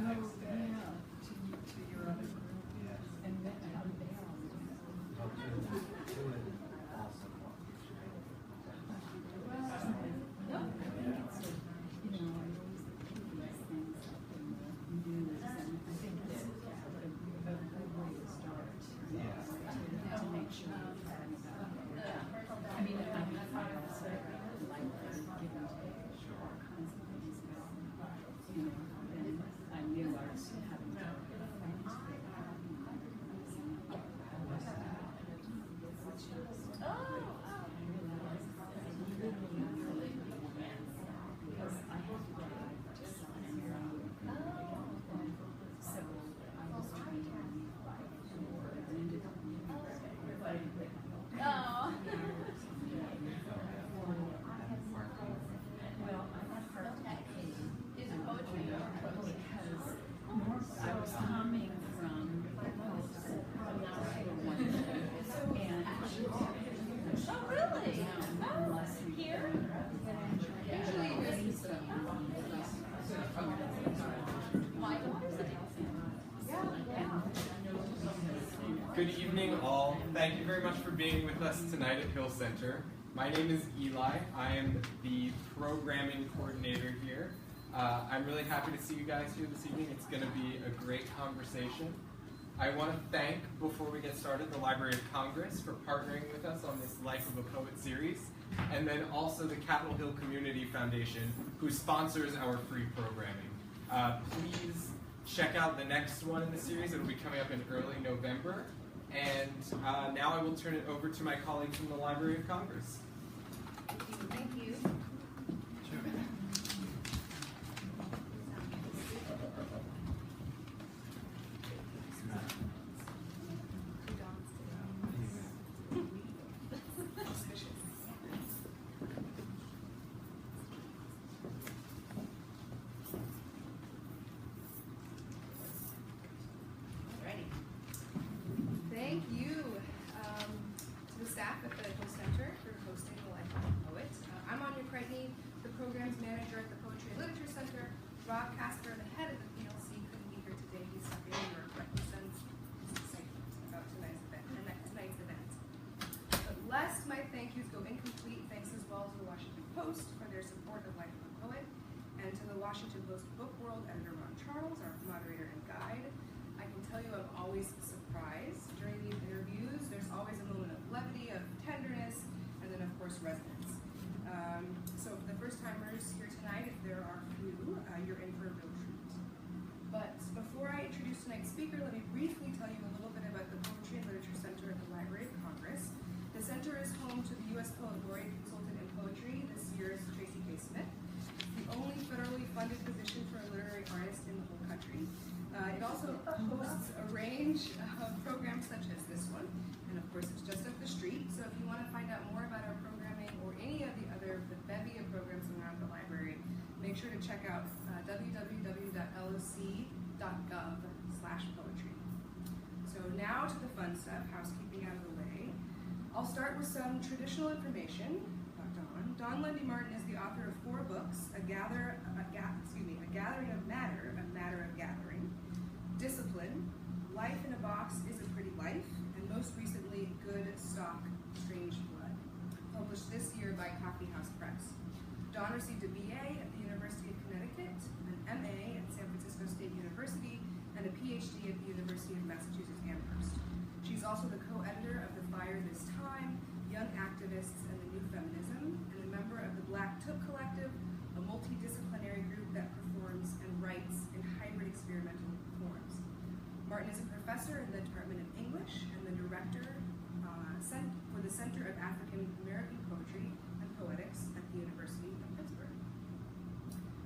the next day. Yeah, to your other group. Yes. And then how did they all do? Oh, two and also one. Well, I think it's a, you know, I always look at these things up in the news, and I think it's a good way to start. Yeah. To make sure you're talking about it. I mean, I can find also like this give and take, all kinds of things, but, you know, then I knew I was having to because I had to go to sign so I was trying to leave by 4 and ended up leaving by well, I had heart pain. Is it poetry because I was coming from and Oh, really? unless we Here? My daughter's a Good evening, all. Thank you very much for being with us tonight at Hill Center. My name is Eli. I am the programming coordinator here. I'm really happy to see you guys here this evening. It's going to be a great conversation. I want to thank, before we get started, the Library of Congress for partnering with us on this Life of a Poet series, and then also the Capitol Hill Community Foundation, who sponsors our free programming. Please check out the next one in the series. It will be coming up in early November. And now I will turn it over to my colleagues from the Library of Congress. Thank you. Thank you to the staff at the Hill Center for hosting the Life of a Poet. I'm Anya Cragney, the Programs Manager at the Poetry and Literature Center. Rob Casper, the head of the PLC, couldn't be here today. He's stuck in New York, but he sends his excitement about tonight's event. But lest my thank yous go incomplete, thanks as well to the Washington Post for their support of Life of a Poet, and to the Washington Post Book World editor Ron Charles, our moderator and guide. I can tell you I'm always surprised during these interviews. There's always a moment of levity, of tenderness, and then of course resonance. So for the first timers here tonight, if there are few, you're in for a real treat. But before I introduce tonight's speaker, let me briefly tell you a little bit about the Poetry and Literature Center at the Library of Congress. The center is home to the U.S. Poet Laureate Consultant in Poetry, this year's Tracy K. Smith, the only federally funded position for a literary artist in the whole country. It also hosts a range of programs such as this one, and of course it's just up the street, so if you want to find out more about our programming or any of the bevy of programs around the library, make sure to check out www.loc.gov/poetry. So now to the fun stuff, housekeeping out of the way. I'll start with some traditional information about Dawn. Dawn Lundy Martin is the author of 4 books, A Gathering of Matter, A Matter of Gathering, Discipline, Life in a Box is a Pretty Life, and most recently, Good Stock, Strange Blood, published this year by Coffee House Press. Dawn received a BA at the University of Connecticut, an MA at San Francisco State University, and a PhD at the University of Massachusetts Amherst. She's also the co-editor of The Fire This Time, Young Activists and the New Feminism, and a member of the Black Took Collective, a multidisciplinary group that performs and writes in hybrid experimental forms. Martin is a professor in the Department of English and the director for the Center of African American Poetry and Poetics at the University of Pittsburgh.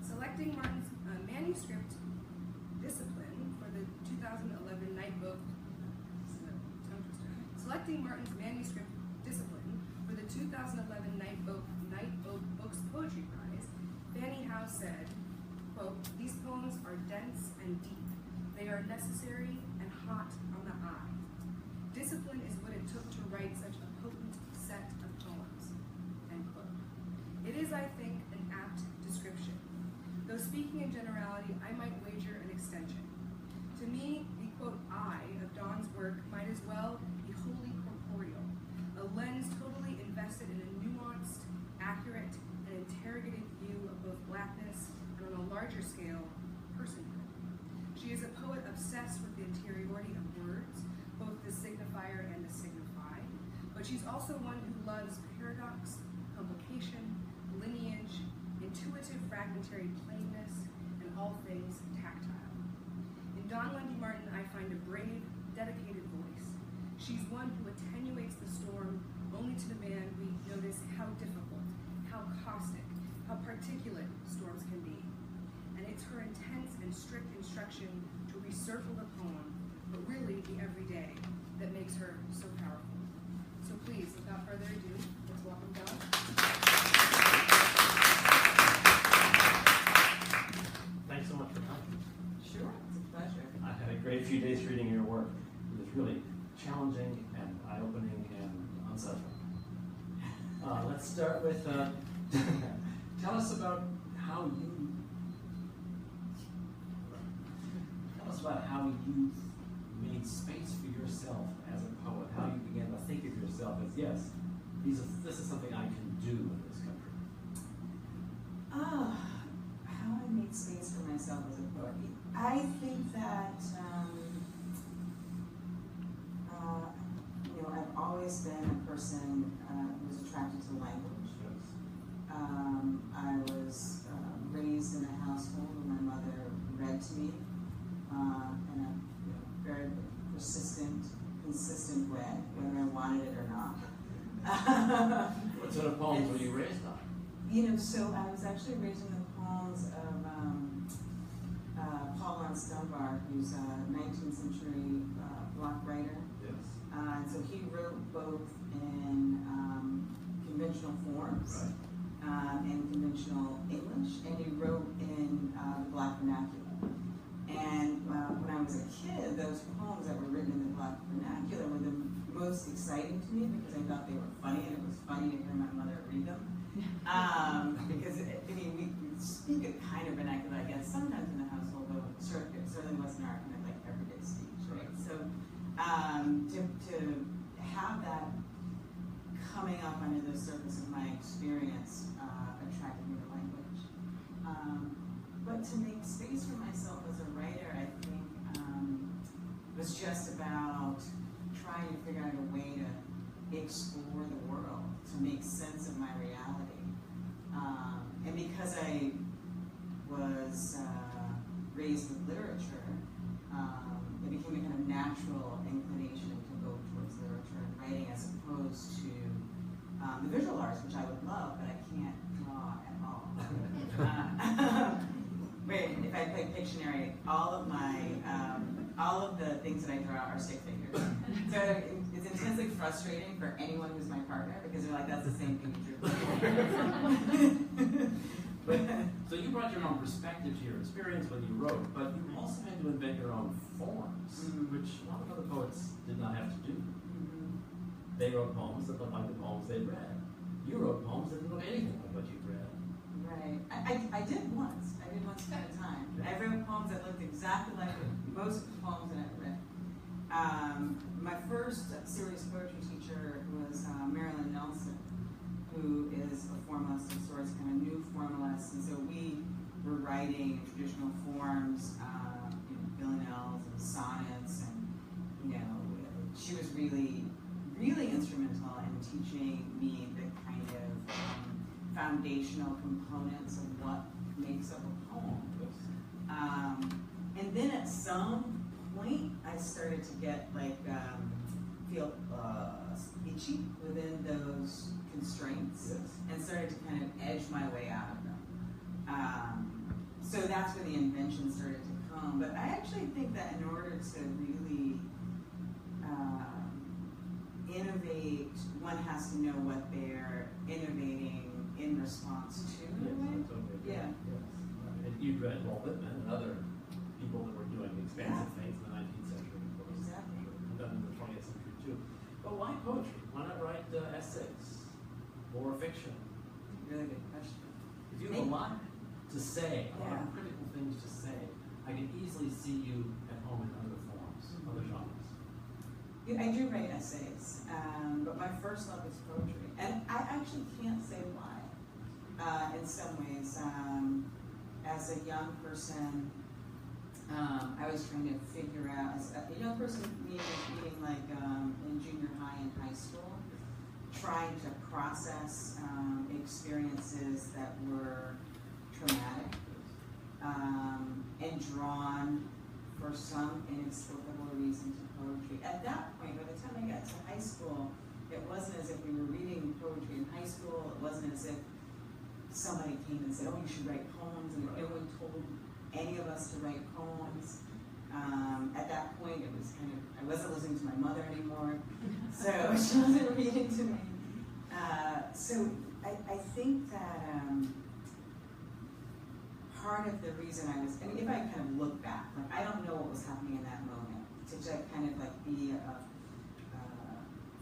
Selecting Martin's manuscript Discipline for the 2011 Night Book. Selecting Martin's manuscript Discipline for the 2011 Night Book Books Poetry Prize, Fannie Howe said, quote, "These poems are dense and deep. They are necessary and hot on the eye. Discipline is what it took to write such a potent set of poems." End quote. It is, I think, an apt description. Though speaking in generality, I might wager an extension. obsessed with the interiority of words, both the signifier and the signified. But she's also one who loves paradox, complication, lineage, intuitive fragmentary plainness, and all things tactile. In Dawn Lundy Martin, I find a brave, dedicated voice. She's one who attenuates the storm only to demand we notice how difficult, how caustic, how particulate storms can be. And it's her intense and strict instruction to recircle the poem, but really the everyday, that makes her so powerful. So please, without further ado, let's welcome Dawn. Thanks so much for coming. Sure, it's a pleasure. I've had a great few days reading your work. It was really challenging and eye-opening and unsettling. Let's start with, tell us about how you made space for yourself as a poet, how you began to think of yourself as, yes, this is something I can do in this country. How I made space for myself as a poet. I think that, I've always been a person who was attracted to language. I was raised in a household where my mother read to me in a very persistent, consistent way, whether I wanted it or not. What sort of poems were you raised on? So I was actually raised in the poems of Paul Laurence Dunbar, who's a 19th century Black writer. Yes. And so he wrote both in conventional forms and conventional English, and he wrote in the Black vernacular. And when I was a kid, those poems that were written in the Black vernacular were the most exciting to me because I thought they were funny, and it was funny to hear my mother read them. Because, we speak a kind of vernacular, I guess, sometimes in the household, though it certainly wasn't our kind of like everyday speech, right? So to have that coming up under the surface of my experience attracted me to language. But to make space for myself as a writer, I think, was just about trying to figure out a way to explore the world, to make sense of my reality. And because I was raised with literature, it became a kind of natural inclination to go towards literature and writing as opposed to the visual arts, which I would love, but I can't draw at all. If I play Pictionary, all of the things that I draw are stick figures. So it's intensely frustrating for anyone who's my partner because they're like, that's the same thing you drew. So you brought your own perspective to your experience when you wrote, but you also had to invent your own forms, which a lot of other poets did not have to do. They wrote poems that looked like the poems they read. You wrote poems that didn't look anything like what you read. Right. I did once. I did once at a time. I wrote poems that looked exactly like most of the poems that I read. My first serious poetry teacher was Marilyn Nelson, who is a formalist and sort of kind of new formalist, and so we were writing traditional forms, villanelles and sonnets, and she was really, really instrumental in teaching me the kind of foundational components of what makes up a poem. And then at some point, I started to get feel itchy within those constraints, and started to kind of edge my way out of them. So that's where the invention started to come. But I actually think that in order to really innovate, one has to know what they're innovating in response to. Yes. And you'd read Walt Whitman and other people that were doing expansive things in the 19th century, of course. Exactly. And then in the 20th century too. But why poetry? Why not write essays or fiction? Really good question. If you have a lot to say, a lot of critical things to say, I can easily see you at home in other forms, other genres. Yeah, I do write essays, but my first love is poetry. And I actually can't say why. In some ways, as a young person, I was was trying to figure out, as a young person meaning like in junior high and high school, trying to process experiences that were traumatic and drawn for some inexplicable reason to poetry. At that point, by the time I got to high school, it wasn't as if we were reading poetry in high school. It wasn't as if somebody came and said, oh, you should write poems, and no one told any of us to write poems. At that point, it was kind of, I wasn't listening to my mother anymore, so she wasn't reading to me. So I think that part of the reason I was, I mean, if I kind of look back, like I don't know what was happening in that moment, to kind of like be a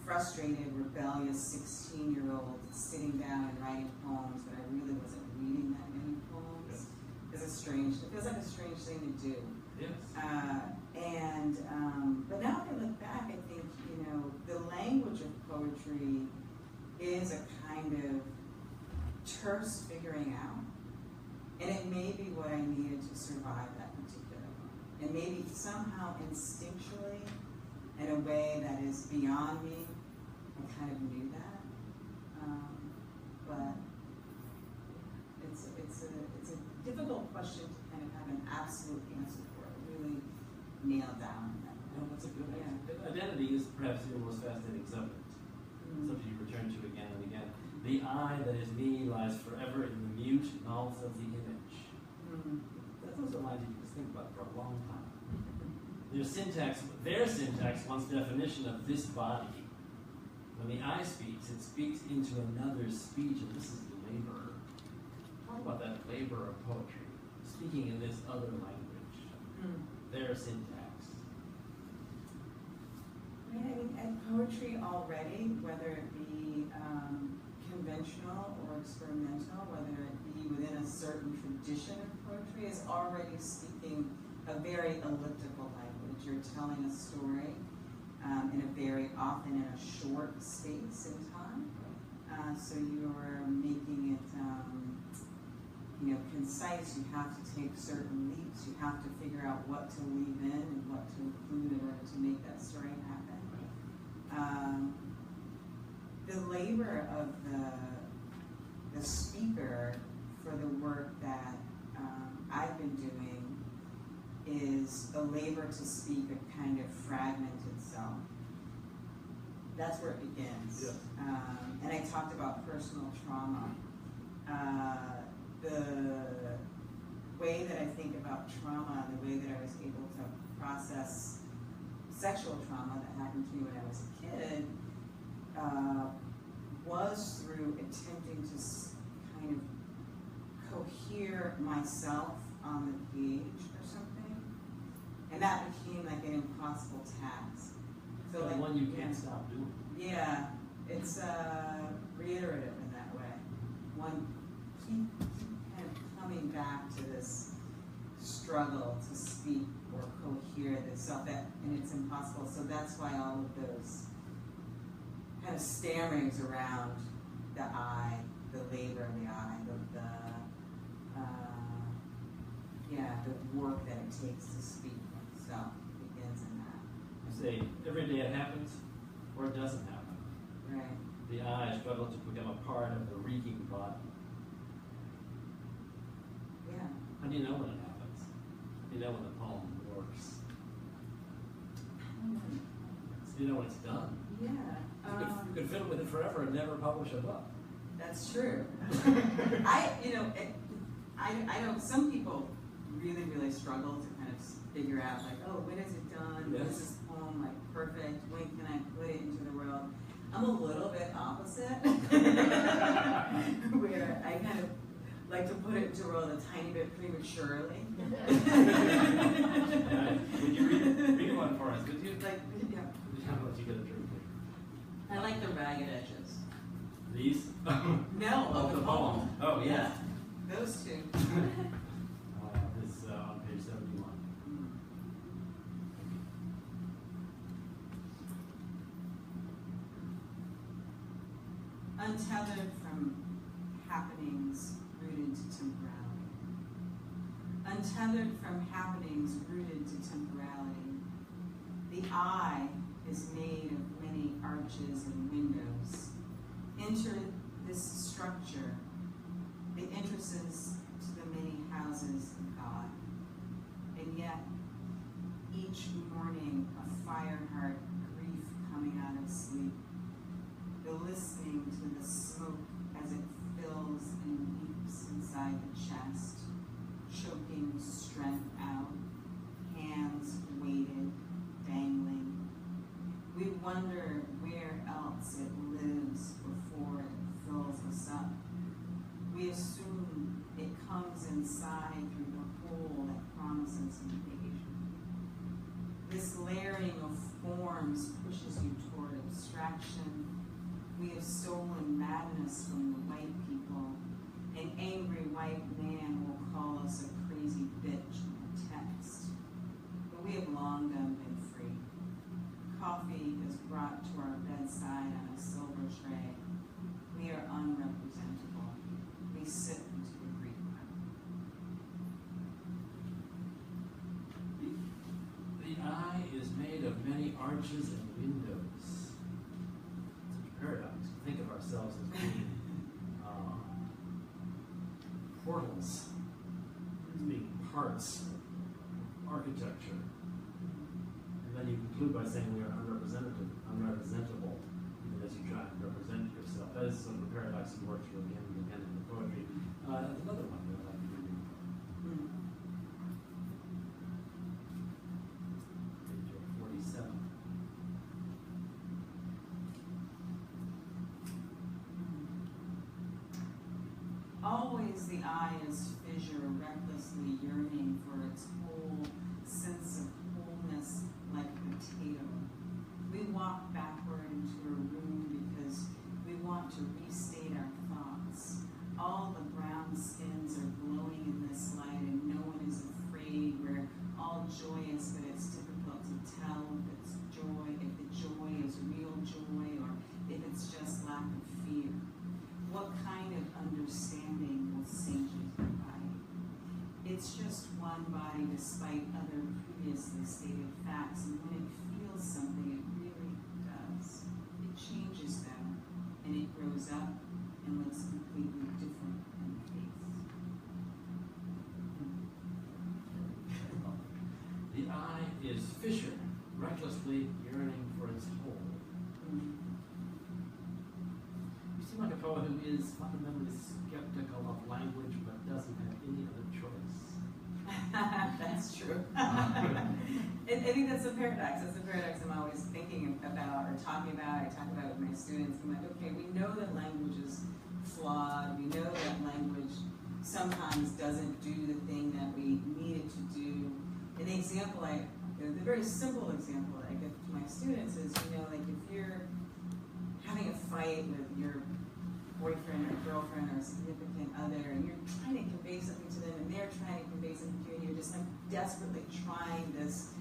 frustrated, rebellious 16-year-old sitting down and writing poems, but I really wasn't reading that many poems. Is a strange, it feels like a strange thing to do. Yes. But now when I look back, I think, you know, the language of poetry is a kind of terse figuring out. And it may be what I needed to survive that particular moment. And maybe somehow instinctually, in a way that is beyond me, I kind of knew that. But it's a difficult question to kind of have an absolute answer for it, really nail down. No, that's a good answer. Identity is perhaps your most fascinating subject. Something you return to again and again. The I that is me lies forever in the mute knowledge of the image. Those are lines you can just think about for a long time. Their syntax wants definition of this body. When the I speaks, it speaks into another's speech, and this is the labor. Talk about that labor of poetry, speaking in this other language. Their syntax. I mean, and poetry already, whether it be conventional or experimental, whether it be within a certain tradition of poetry, is already speaking a very elliptical language. You're telling a story often in a short space in time. So you're making it, concise. You have to take certain leaps. You have to figure out what to leave in and what to include in order to make that story happen. The labor of the speaker for the work that I've been doing is a labor to speak a kind of fragmented self. That's where it begins. Yes. And I talked about personal trauma. The way that I think about trauma, the way that I was able to process sexual trauma that happened to me when I was a kid, was through attempting to kind of cohere myself on the page or something. And that became like an impossible task. So But like one you can't stop doing. Yeah, it's reiterative in that way. One keep kind of coming back to this struggle to speak or cohere the self, and it's impossible. So that's why all of those kind of stammerings around the I, the labor of the I, the work that it takes to speak for itself begins in that. You say, every day it happens, or it doesn't happen. Right. The I struggle to become a part of the reeking body. Yeah. How do you know when it happens? How do you know when the poem works? So you know when it's done. Yeah. You could fiddle with it forever and never publish a book. That's true. I know some people really, really struggle to kind of figure out, like, oh, when is it done? Yes. Is this poem like perfect? When can I put it into the world? I'm a little bit opposite, where I kind of like to put it into the world a tiny bit prematurely. Would you read one for us? Would you? Like, yeah. I'll let you get a drink. I like the ragged edges. These? No, of the poem. Oh, yeah. Those two. This is on page 71. Untethered from happenings rooted to temporality. untethered from happenings rooted to temporality. The eye is made of many arches and windows. Enter this structure, the entrances to the many houses of God. And yet, each morning, a fire-heart grief coming out of sleep, the listening to the smoke as it fills and leaps inside the chest, choking strength out, hands weighted, dangling. We wonder where else it lives before it fills us up. We assume it comes inside through the hole that promises invasion. This layering of forms pushes you toward abstraction. We have stolen madness from the white people. An angry white man will call us a crazy bitch in a text. But we have long done been free. Coffee is brought to our bedside on a silver tray. We are unrepresentable. We sip into the Greek. The eye is made of many arches and windows. It's a paradox. We think of ourselves as being portals, as being parts of architecture. And then you conclude by saying we are unrepresentable, even as you try and represent yourself. That is sort of a paradox you work through again and again in the poetry. There's another one that I'd like to read. Page 47. Always the eye is fissure, recklessly yearning for its whole sense of wholeness like a potato. We walk backward into a room because we want to restate our thoughts. All the brown skins are glowing in this light and no one is afraid. We're all joyous, but it's difficult to tell if it's joy, if the joy is real joy or if it's just lack of fear. What kind of understanding will sink into the body? It's just one body despite other previously stated facts, and when it feels something, it really does. It changes them, and it grows up and looks completely different in the face. The eye is fissure, recklessly yearning for its whole. You seem like a poet who is fundamentally skeptical of language but doesn't have any other choice. That's true. I think that's a paradox. That's a paradox I'm always thinking about or talking about. I talk about it with my students. I'm like, okay, we know that language is flawed. We know that language sometimes doesn't do the thing that we need it to do. An example, the very simple example that I give to my students is, like if you're having a fight with your boyfriend or girlfriend or significant other, and you're trying to convey something to them, and they're trying to convey something to you, and you're just like desperately trying this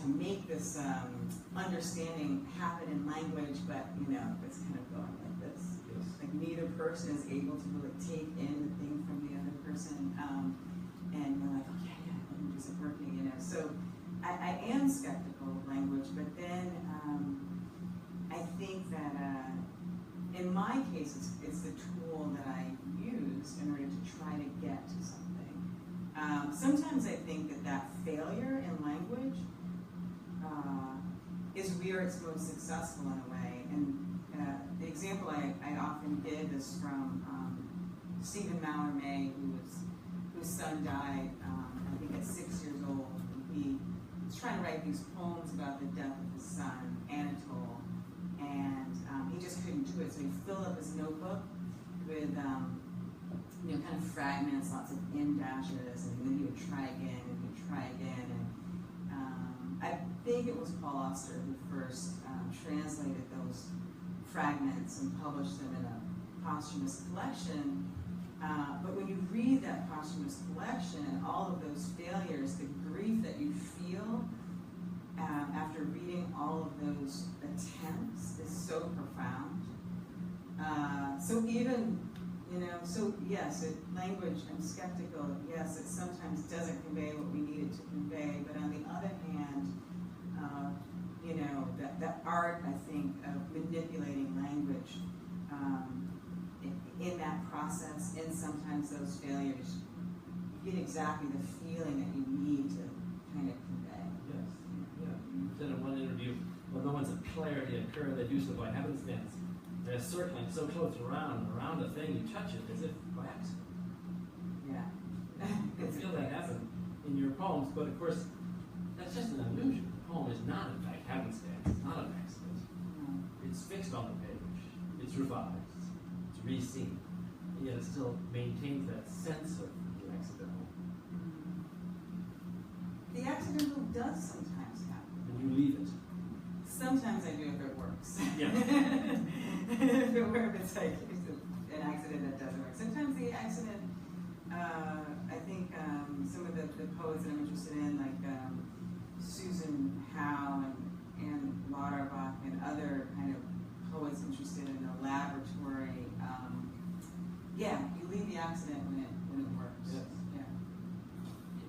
to make this understanding happen in language, but it's kind of going like this. Yes. Like neither person is able to really take in the thing from the other person, and you're like, okay, yeah, language isn't working, So I am skeptical of language, but then I think that in my case, it's the tool that I use in order to try to get to something. Sometimes I think that failure in language is where it's most successful in a way. And the example I often give is from Stephen Mallarmé, whose son died, I think at 6 years old. He was trying to write these poems about the death of his son, Anatole, and he just couldn't do it. So he filled up his notebook with kind of fragments, lots of in dashes, and then he would try again, and he would try again. And I think it was Paul Auster who first translated those fragments and published them in a posthumous collection. But when you read that posthumous collection and all of those failures, the grief that you feel after reading all of those attempts is so profound. So even You know, so yes, language, I'm skeptical, yes, it sometimes doesn't convey what we need it to convey, but on the other hand, you know, that art, I think, of manipulating language in that process, and sometimes those failures, you get exactly the feeling that you need to kind of convey. Yes, yeah. You said in one interview, well, no one's a clarity occur, they do so by happenstance. They're circling so close around a thing, you touch it as if by accident. Yeah. You feel that happen in your poems, but of course, that's just an illusion. The poem is not, in fact, happenstance. It's not an accident. It's fixed on the page. It's revised. It's re-seen. And yet it still maintains that sense of the accidental. The accidental does sometimes happen. And you leave it. Sometimes I do if it works. Yeah. If it works, it's like an accident that doesn't work. Sometimes the accident, I think some of the poets that I'm interested in, like Susan Howe and Lauterbach and other kind of poets interested in the laboratory, yeah, you leave the accident when it works. Yes. Yeah.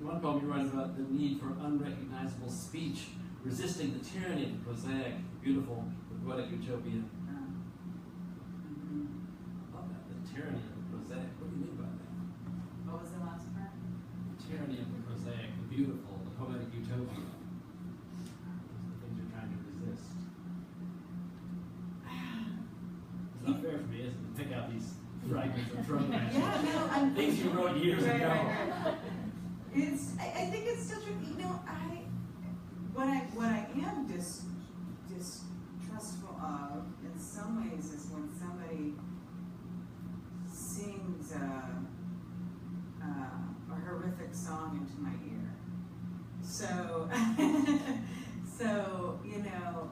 In one poem you write about the need for unrecognizable speech, resisting the tyranny of the prosaic, beautiful, the poetic utopia. I love that, the tyranny of the prosaic. What do you mean by that? What was the last part? The tyranny of the prosaic, the beautiful, the poetic utopia. Those are the things you're trying to resist. It's not fair for me, is it, to pick out these fragments and throw them at you? Yeah, no, I'm Things you wrote years ago. Right. I think it's still true. You know, what I am distrustful of in some ways is when somebody sings a horrific song into my ear. So, so you know,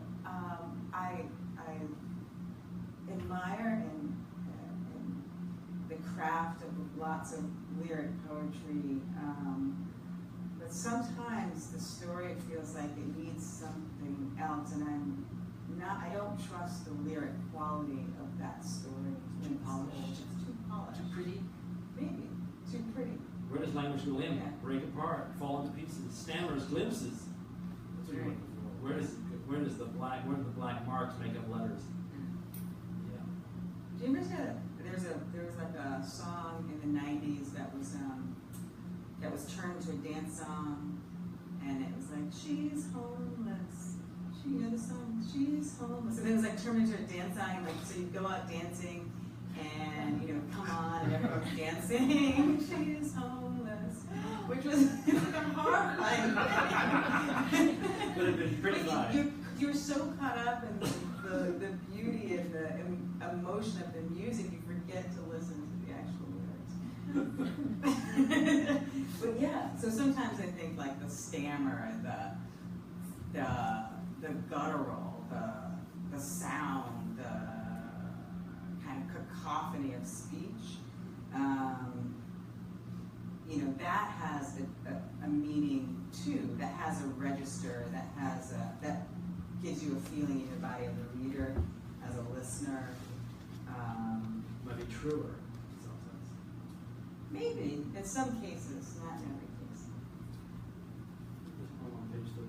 I admire and the craft of lots of lyric poetry, but sometimes the story feels like it needs something else, and I don't trust the lyric quality of that story. Too polished? It's too polished. Too pretty? Maybe. Too pretty. Where does language go in? Yeah. Break apart, fall into pieces, stammers, glimpses. That's what you're looking for. Where do the black marks make up letters? Yeah. Do you ever see that? There was like a song in the '90s that was turned into a dance song, and it was like, she's homeless. You know the song? She's homeless. And it was like turned into a dance song, and like so you go out dancing, and you know, come on, and everyone's dancing. She's homeless, which was horrifying. Would have been pretty live. You're so caught up in the beauty and the emotion of the music, you forget to listen to the actual lyrics. But yeah, so sometimes I think like the stammer, the guttural, the sound, the kind of cacophony of speech, you know, that has a meaning too. That has a register. That gives you a feeling in your body as a reader, as a listener. Might be truer in some sense. Maybe in some cases, not in every case. This poem on page 37.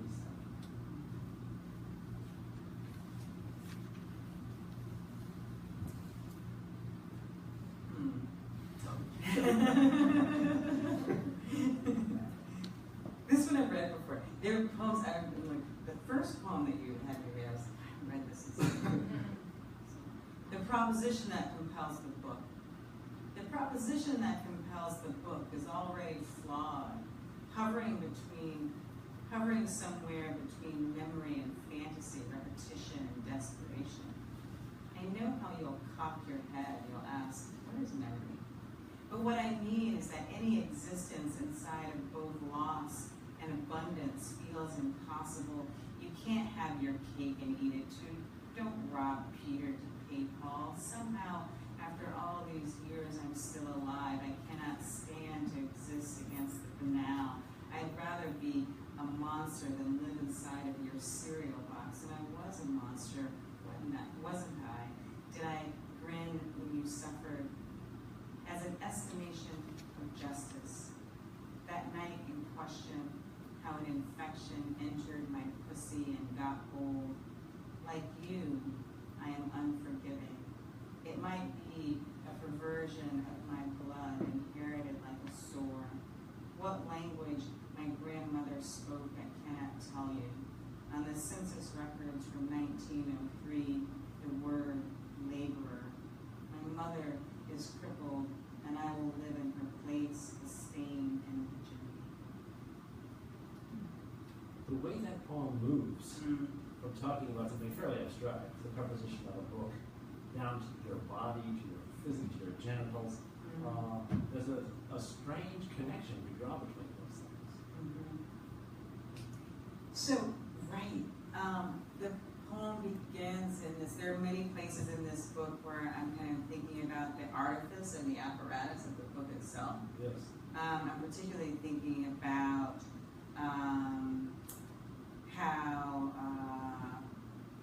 This one I've read before. There were poems I've been like the first poem that you had me read. I was like, I haven't read this. The proposition that compels the book. The proposition that compels the book is already flawed, hovering somewhere between memory and fantasy, repetition and desperation. I know how you'll cock your head. You'll ask, what is memory? But what I mean is that any existence inside of both loss and abundance feels impossible. You can't have your cake and eat it too. Don't rob Peter to pay Paul. Somehow, after all these years, I'm still alive. I cannot stand to exist against the banal. I'd rather be a monster than live inside of your cereal box. And I was a monster, wasn't I? Did I grin when you suffered as an estimation of justice. That night in question, how an infection entered my pussy and got hold. Like you, I am unforgiving. It might be a perversion of my blood inherited like a sore. What language my grandmother spoke I cannot tell you. On the census records from 1903, the word laborer. My mother is crippled, and I will live in her place, a stain in the journey. The way that poem moves from talking about something fairly abstract, the composition of a book, down to your body, to your physique, to your genitals, there's a strange connection we draw between those things. So, right, the poem begins in this, there are many places in this book where I'm kind of thinking about the artifice and the apparatus of the book itself. Yes. I'm particularly thinking about how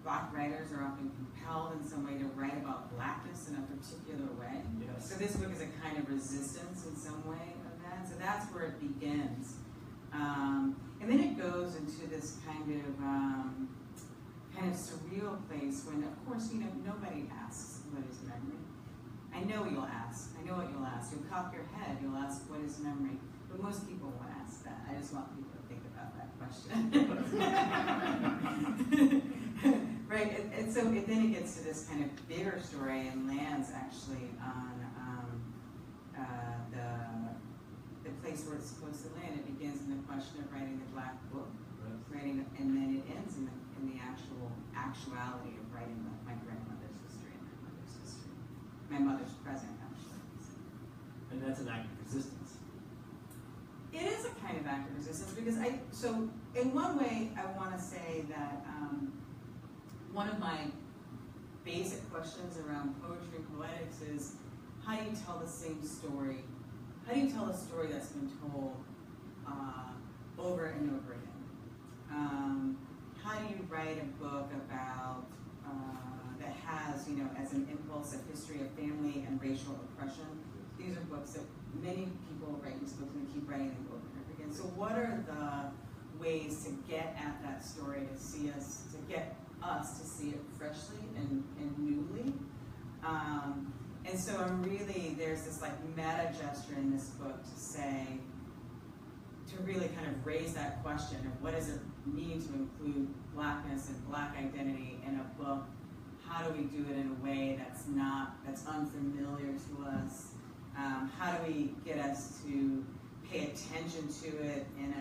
Black writers are often compelled in some way to write about blackness in a particular way. Yes. So this book is a kind of resistance in some way of that. So that's where it begins. And then it goes into this kind of surreal place when, of course, nobody asks what is memory. I know you'll ask. I know what you'll ask. You'll cock your head. You'll ask, what is memory? But most people won't ask that. I just want people to think about that question. Right, and so then it gets to this kind of bigger story and lands actually on the place where it's supposed to land. It begins in the question of writing the Black Book, writing, and then it ends in the actuality of writing my grandmother's history and my mother's history, my mother's present actually. And that's an act of resistance. It is a kind of act of resistance because so in one way I want to say that one of my basic questions around poetry and poetics is, how do you tell the same story? How do you tell a story that's been told over and over again? How do you write a book about that has, as an impulse, a history of family and racial oppression? These are books that many people write these books and keep writing them over and over again. So what are the ways to get at that story, to get us to see it freshly and newly? And so there's this like meta gesture in this book to really kind of raise that question of what does it mean to include Blackness and Black identity in a book? How do we do it in a way that's unfamiliar to us? How do we get us to pay attention to it in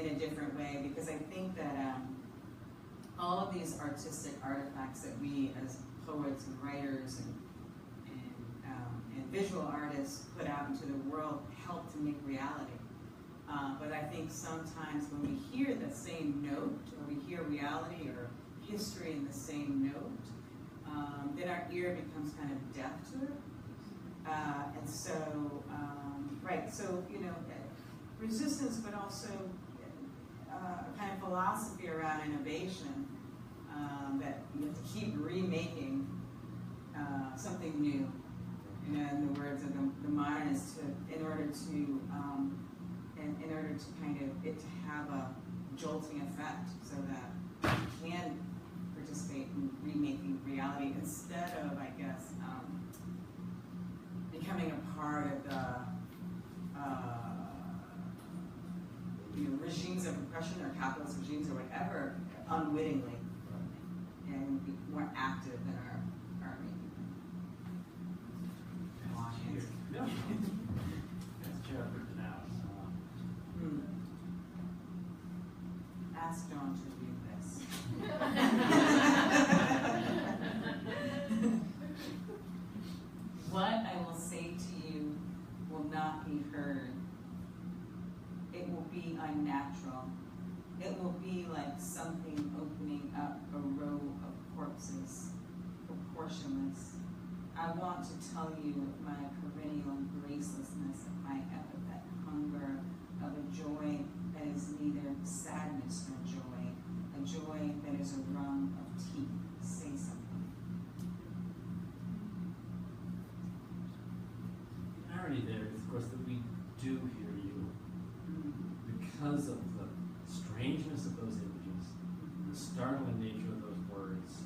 a different way? Because I think that all of these artistic artifacts that we as poets and writers and visual artists put out into the world help to make reality. But I think sometimes when we hear the same note, or we hear reality or history in the same note, then our ear becomes kind of deaf to it. And so, resistance, but also a kind of philosophy around innovation, that you have to keep remaking something new. In the words of the modernists, in order to kind of it to have a jolting effect, so that you can participate in remaking reality instead of, I guess, becoming a part of the regimes of oppression or capitalist regimes or whatever, unwittingly, and be more active in our making. Yeah. As Chair put it out. Ask John to read this. What I will say to you will not be heard. It will be unnatural. It will be like something opening up a row of corpses, proportionless. I want to tell you of my perennial gracelessness, of my epithet hunger, of a joy that is neither sadness nor joy, a joy that is a rung of teeth. Say something. because of the strangeness of those images, the startling nature of those words,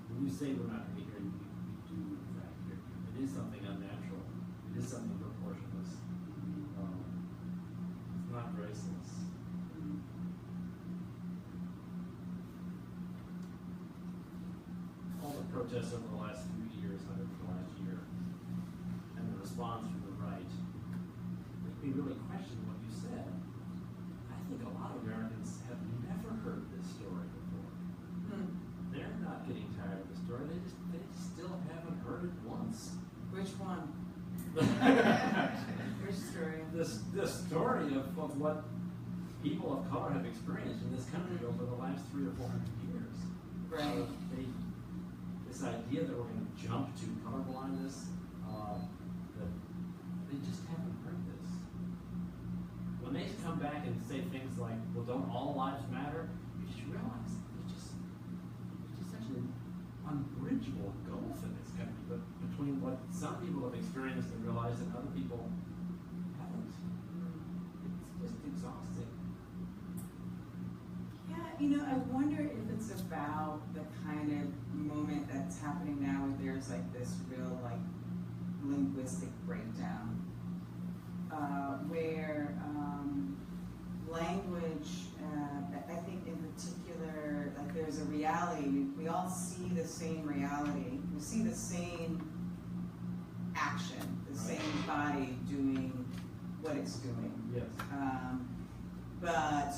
when you say we're not going to hear you, we do in fact hear you. It is something unnatural. It is something proportionless. It's not graceless. All the protests over the last few years, over the last year, and the response from the right, make me really question what you said. I think a lot of Americans have never heard this story before. They're not getting tired of the story. They still haven't heard it once. Which one? Which story? The story of what people of color have experienced in this country over the last 300 or 400 years. Right. This idea that we're going to jump to colorblindness, that they just haven't heard this. When they come back and say things like, well, don't all lives matter? You just realize it's just such an unbridgeable gulf in this country, but between what some people have experienced and realized and other people haven't. It's just exhausting. Yeah, I wonder if it's about the kind of moment that's happening now where there's like this real linguistic breakdown, where language, I think in particular, like there's a reality, we all see the same reality, we see the same action, the same body doing what it's doing. Yes. But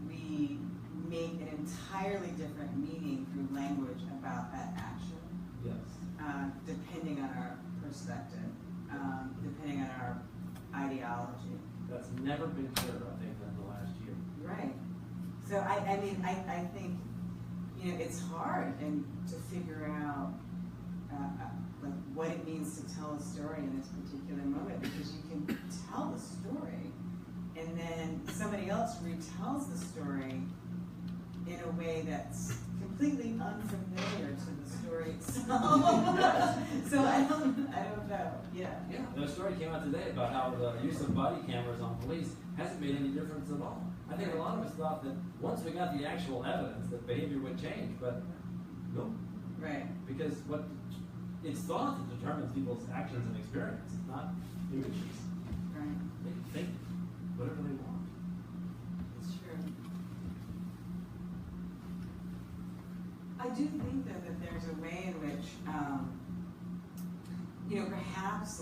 we make an entirely different meaning through language about that action. Yes. Depending on our perspective, depending on our ideology. That's never been clearer, I think, than the last year. Right. So I think it's hard to figure out what it means to tell a story in this particular moment, because you can tell the story and then somebody else retells the story in a way that's completely unfamiliar to the story itself. So I don't know. Yeah. Yeah, the story came out today about how the use of body cameras on police hasn't made any difference at all. I think a lot of us thought that once we got the actual evidence that behavior would change, but nope. Right. Because it's thought that determines people's actions and experience, not images. Right. They can think whatever they want. It's true. I do think though that there's a way in which, perhaps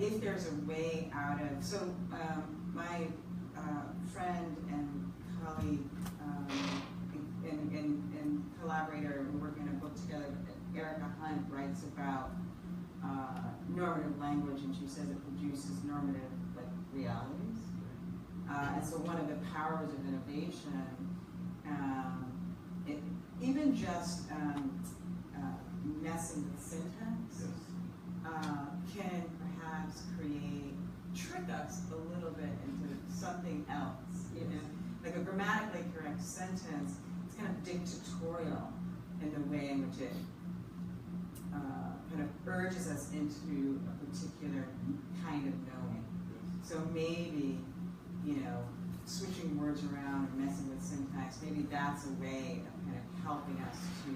if there's a way out of, my friend and colleague and collaborator, we're working on a book together, Erica Hunt writes about normative language, and she says it produces normative realities. And so one of the powers of innovation, even just messing with syntax, can perhaps trick us a little bit into something else. Like a grammatically correct sentence, it's kind of dictatorial in the way in which it kind of urges us into a particular kind of knowing. So maybe, switching words around or messing with syntax, maybe that's a way of kind of helping us to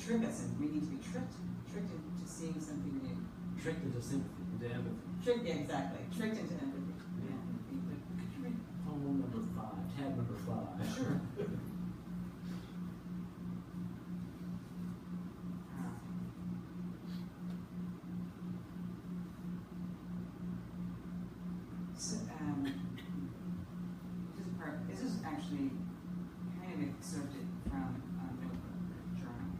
trick us, and we need to be tricked into seeing something new. Tricked into sympathy, into empathy. Yeah, exactly. Tricked into empathy. Yeah. Could you read poem number 5, tab number 5? Sure. This is actually kind of excerpted from a notebook or journal.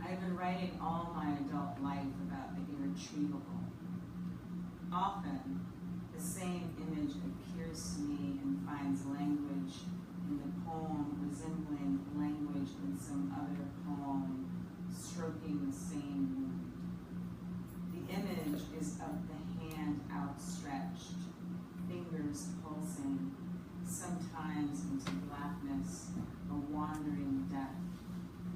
I've been writing all my adult life about the irretrievable. Often, the same image appears to me and finds language in the poem resembling language in some other poem, stroking the same mood. The image is of the hand outstretched, fingers pulsing, sometimes into blackness, a wandering depth,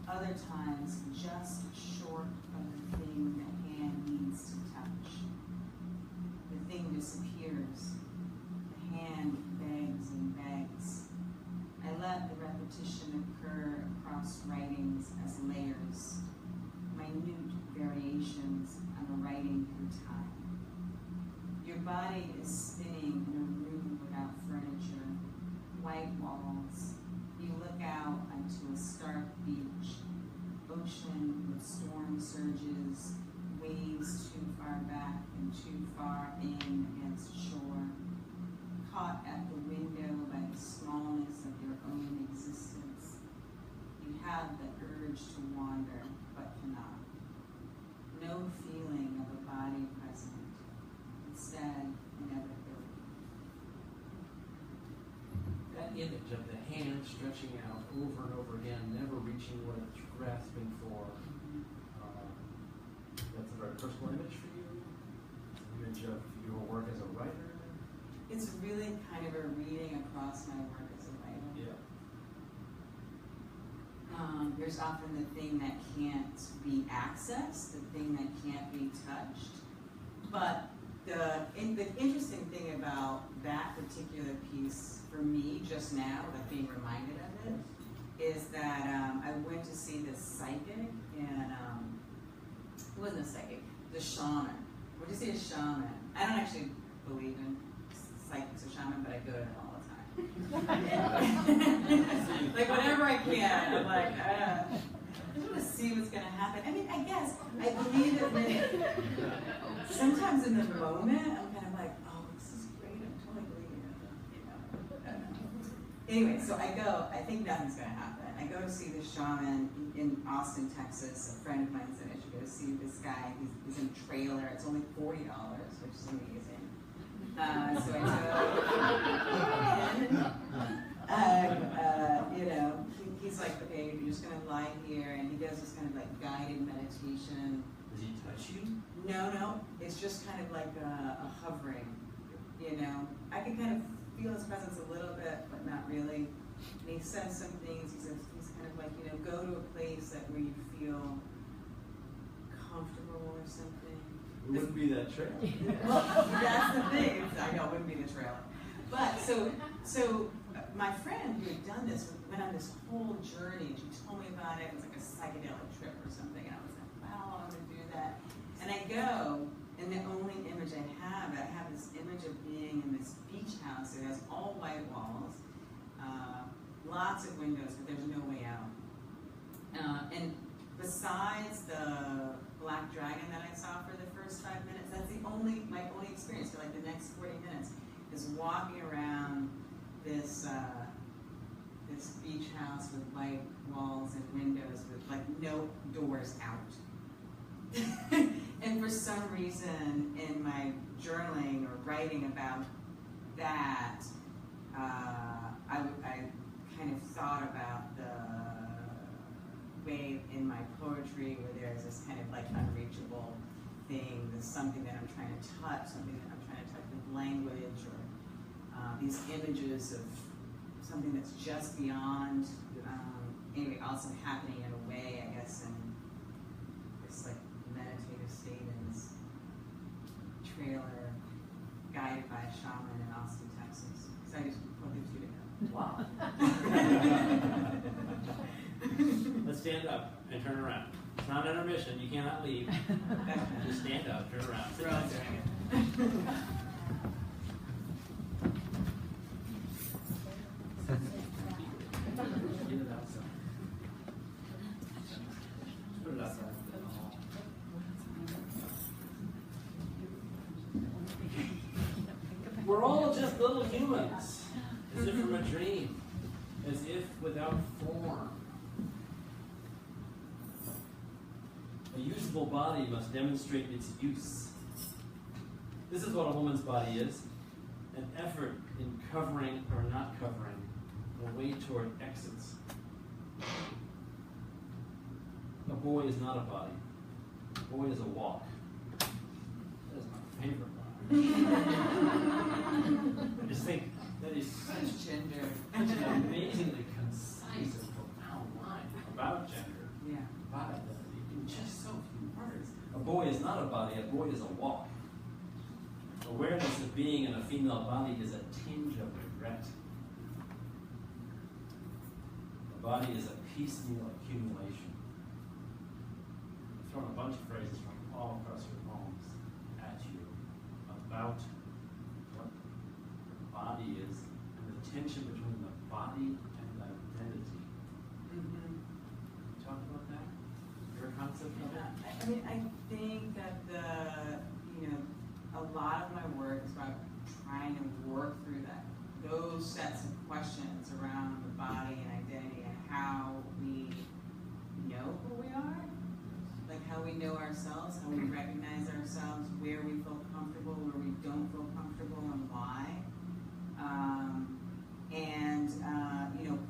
other times just short of the thing the hand needs to across writings as layers, minute variations on a writing through time. Your body is spinning in a room without furniture, white walls. You look out onto a stark beach, ocean with storm surges, waves too far back and too far in against shore, caught at the window by the smallness of your own existence. You have the urge to wander, but cannot. No feeling of a body present, instead inevitability. That image of the hand stretching out over and over again, never reaching what it's grasping for, that's a very personal image for you? It's an image of your work as a writer? It's really kind of a reading across my work as a writer. Yeah. There's often the thing that can't be accessed, the thing that can't be touched. But the interesting thing about that particular piece for me just now, like being reminded of it, is that I went to see this psychic and who wasn't a psychic? The shaman. Went to see a shaman. I don't actually believe in psychics or shaman, but I go to it all the time. Like whenever I can, I'm like, I just want to see what's going to happen. I mean, I guess I believe it when sometimes in the moment, I'm kind of like, oh, this is great. I'm totally believing it. You know, I don't know. Anyway, so I go. I think nothing's going to happen. I go to see this shaman in Austin, Texas. A friend of mine said I should go see this guy. He's in a trailer. It's only $40, which is amazing. So I go, you know, he's like, okay, you're just gonna lie here, and he does this kind of like guided meditation. Does he touch you? No, it's just kind of like a hovering, you know. I can kind of feel his presence a little bit, but not really. And he says some things. He says he's kind of like, you know, go to a place that where you feel comfortable or something. It wouldn't be that trail. Well, that's the thing. I know it wouldn't be the trail. But so my friend who had done this went on this whole journey. She told me about it. It was like a psychedelic trip or something. And I was like, wow, I'm going to do that. And I go, and the only image I have this image of being in this beach house. It has all white walls, lots of windows, but there's no way out. And besides the black dragon that I saw for the first 5 minutes, that's my only experience for like the next 40 minutes is walking around this this beach house with white walls and windows with like no doors out. And for some reason in my journaling or writing about that, I kind of thought about the way in my poetry where there's this kind of like unreachable thing, there's something that I'm trying to touch, something that I'm trying to touch with language, or these images of something that's just beyond, anyway, also happening in a way, I guess, in this like meditative state in this trailer guided by a shaman in Austin, Texas. So I just put the two together. Wow. Let's stand up and turn around. It's not an intermission. You cannot leave. Just stand up, turn around. We're all doing it. Get it outside. Put it outside. We're all just little humans, as if from a dream, as if without form. A usable body must demonstrate its use. This is what a woman's body is, an effort in covering or not covering, a way toward exits. A boy is not a body. A boy is a walk. That is my favorite line. I just think that is such Gender. an amazingly concise and profound line about gender. Yeah. About it in just so few words. A boy is not a body, a boy is a walk. Awareness of being in a female body is a tinge of regret. A body is a piecemeal accumulation. I've thrown a bunch of phrases from all across your poems at you about what the body is and the tension between the body and identity. Talk about that? Your concept of it? I mean, I think that a lot of my work is about trying to work through those sets of questions around the body and identity and how we know who we are, like how we know ourselves, how we recognize ourselves, where we feel comfortable, where we don't feel comfortable, and why.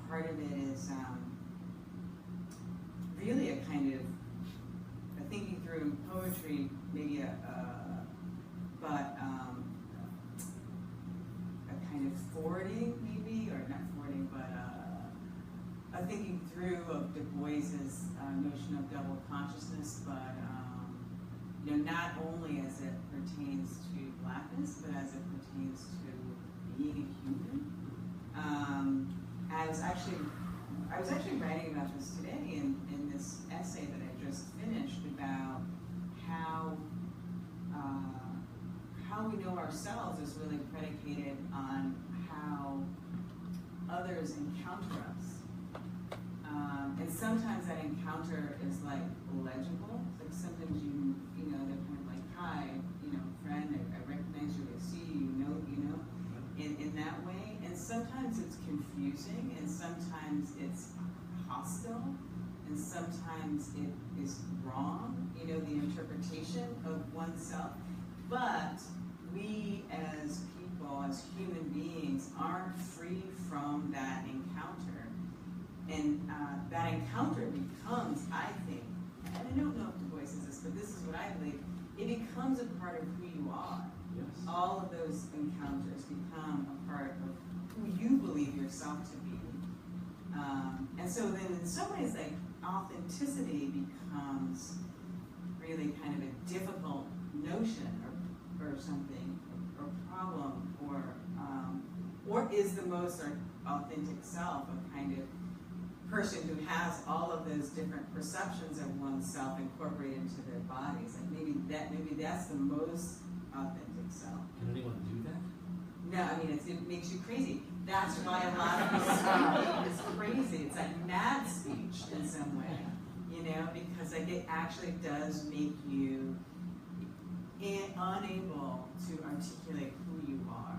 Part of it is really a kind of thinking through poetry, maybe a kind of forwarding, maybe, or not forwarding, but a thinking through of Du Bois's notion of double consciousness, but not only as it pertains to blackness, but as it pertains to being a human. I was actually writing about this today in this essay that I just finished about how we know ourselves is really predicated on how others encounter us. And sometimes that encounter is like legible. It's like sometimes they're kind of like, hi, friend, I recognize you, I see you, in that way. And sometimes it's confusing, and sometimes it's hostile, and sometimes it is wrong, the interpretation of oneself. But we as people, as human beings, aren't free from that encounter. And that encounter becomes, I think, and I don't know if Du Bois says this, but this is what I believe, it becomes a part of who you are. Yes. All of those encounters become a part of who you believe yourself to be. And so then in some ways, like, authenticity becomes really kind of a difficult notion or something, or problem, or is the most authentic self a kind of person who has all of those different perceptions of oneself incorporated into their bodies. Like maybe that's the most authentic self. Can anyone do that? No, I mean it makes you crazy. That's why a lot of speaking is crazy. It's like mad speech in some way, because like it actually does make you unable to articulate who you are.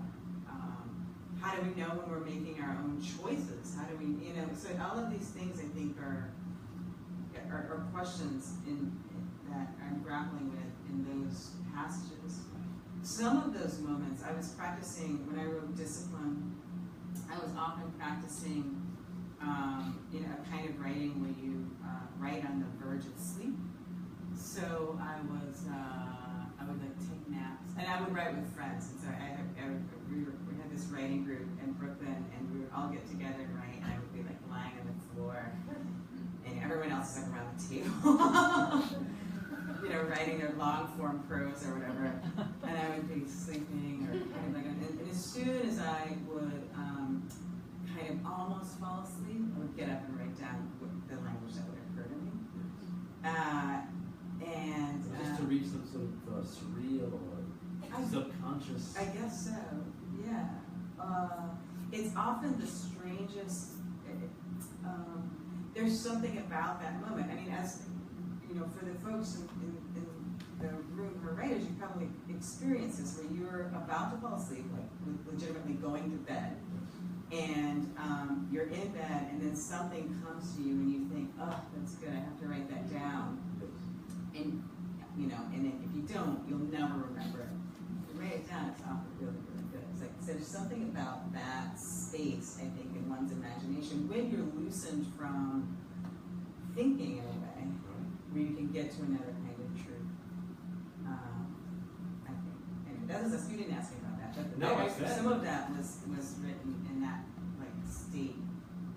How do we know when we're making our own choices? How do we, so all of these things I think are questions that I'm grappling with in those passages. Some of those moments, I was practicing, when I wrote Discipline, I was often practicing a kind of writing where you write on the verge of sleep. So I would like take naps, and I would write with friends. And so we had this writing group in Brooklyn, and we would all get together and write, and I would be like lying on the floor, and everyone else is like around the table, writing their long form prose or whatever, and I would be sleeping or kind of like, and as soon as I would kind of almost fall asleep, I would get up and write down the language that would occur to me. Just to reach some sort of surreal or subconscious. I guess so, yeah. It's often the strangest, there's something about that moment. I mean, as, for the folks in the room who are writers, you probably experience this where you're about to fall asleep, like legitimately going to bed, and you're in bed, and then something comes to you and you think, oh, that's good, I have to write that down. And and if you don't, you'll never remember it. If you write it down, it's often really, really good. It's like, so there's something about that space, I think, in one's imagination when you're loosened from thinking in a way, where you can get to another kind of truth. I think. And that was you didn't ask me about that, but some of that was written in that like state,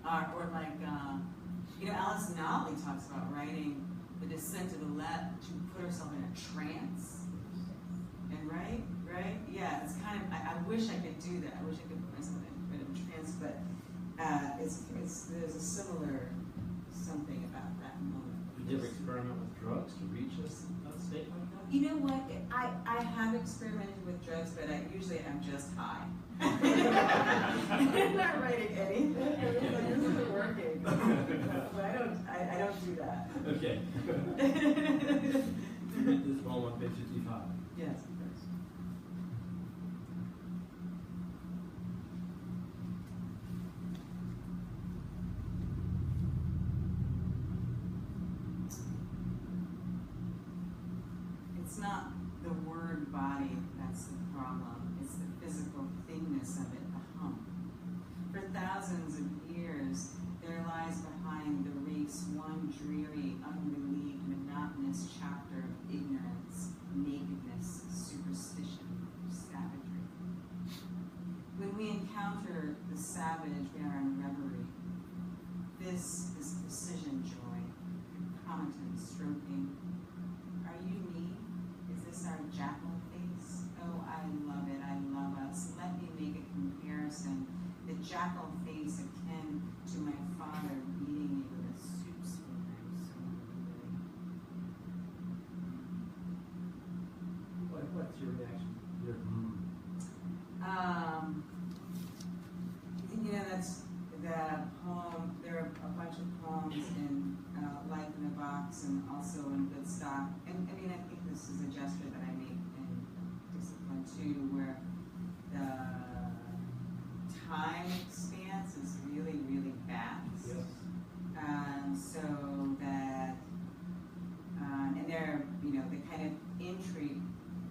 or like Alice Notley talks about writing The Descent of the Let to put herself in a trance. And right? Yeah, it's kind of, I wish I could do that. I wish I could put myself in a trance, but there's a similar something about that moment. Did you ever experiment with drugs to reach a state like that? You know what? I have experimented with drugs, but usually I'm just high. I'm not writing anything. This isn't working. But I don't do that. Okay. This is all on page 55. Yes, of course. It's not the word body that's the problem. It's the physical thingness of it, the hump. For thousands of years, there lies behind the race one dreary, unrelieved, monotonous chapter of ignorance, nakedness, superstition, savagery. When we encounter the savage, we are in reverie. This is precision joy, concomitant stroking. Are you me? Is this our jackal face? Oh, I love it, I love us. Let me make a comparison. The jackal face akin to my father beating me with a soup spoon. I'm so hungry. What's your reaction? Your You know, that's the poem. There are a bunch of poems in Life in a Box and also in Good Stock. And I mean, I think this is a gesture that I make in Discipline too, where the time expanse is really, really fast. Yes. So that, and there, you know, the kind of entry.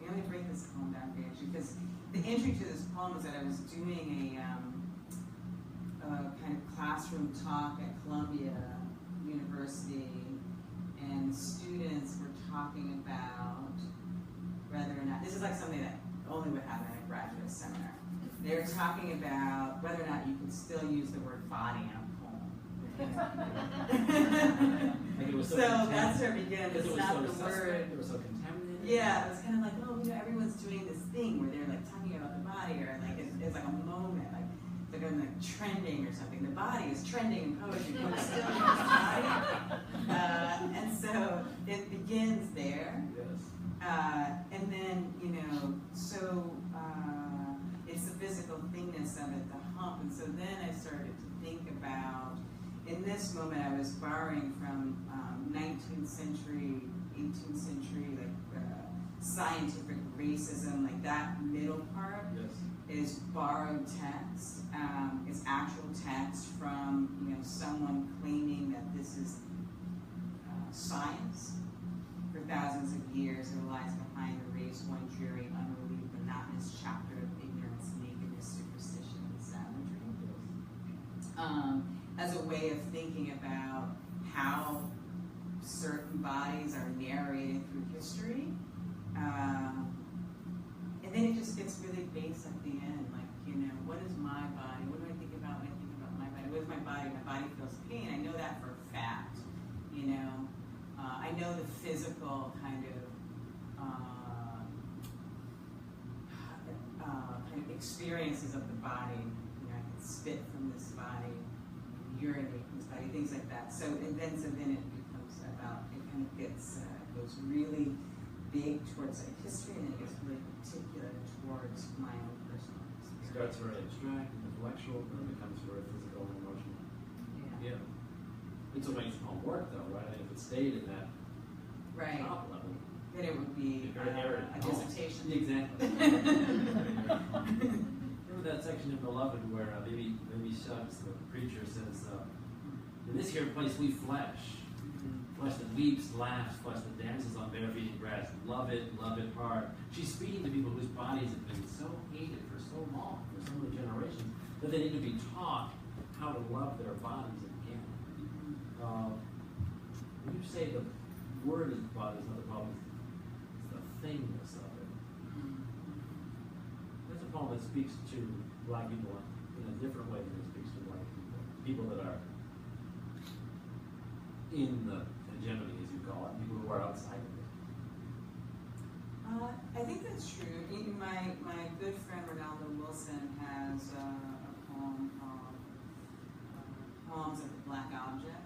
Let me break this poem down for you, actually, because the entry to this poem is that I was doing a kind of classroom talk at Columbia University, and students were talking about whether or not, this is like something that only would happen at a graduate seminar. They were talking about whether or not you could still use the word body in a poem. Like it was So so that's where it begins. because It's it was not so the suspect, word. it was so contaminated. Yeah, it was kind of like, oh, you know, everyone's doing this thing where they're like talking about the body, or like it's like a moment, like they're going like trending or something. The body is trending in poetry, but it's still in this body. And so it begins there. Yes. And then, you know, so it's the physical thingness of it, the hump. And so then I started to think about, in this moment, I was borrowing from 19th century, 18th century, like scientific racism, like that middle part Yes. is borrowed text. It's actual text from, you know, someone claiming that this is science. For thousands of years, it lies behind the race one dreary, unrelieved, monotonous chapter of ignorance, nakedness, superstition, and savagery. As a way of thinking about how certain bodies are narrated through history. And then it just gets really base at the end, like, you know, what is my body? What do I think about when I think about my body? What is my body? My body feels pain. I know that for a fact, you know. I know the physical kind of experiences of the body. You know, I can spit from this body, urinate from this body, things like that. So then it becomes about, it kind of gets, goes really big towards like history, and then it gets really particular towards my own personal experience. Starts very abstract and intellectual, and then becomes very physical and emotional. Yeah. Yeah. It's a waste of work, though, right? If it stayed in that Right. top level, Then it would be very narrative. a dissertation. Exactly. Remember that section in Beloved where Baby Shucks, the preacher, says, in this here place we flesh. Flesh that weeps, laughs, flesh that dances on bare feet and grass. Love it hard. She's speaking to people whose bodies have been so hated for so long, for so many generations, that they need to be taught how to love their bodies again. When you say the word is body is not the problem, it's the thingness of it. That's a poem that speaks to black people in a different way than it speaks to white people. People that are in the hegemony, as you call it, people who are outside of it. I think that's true. My good friend Ronaldo Wilson has a poem called Poems of the Black Object.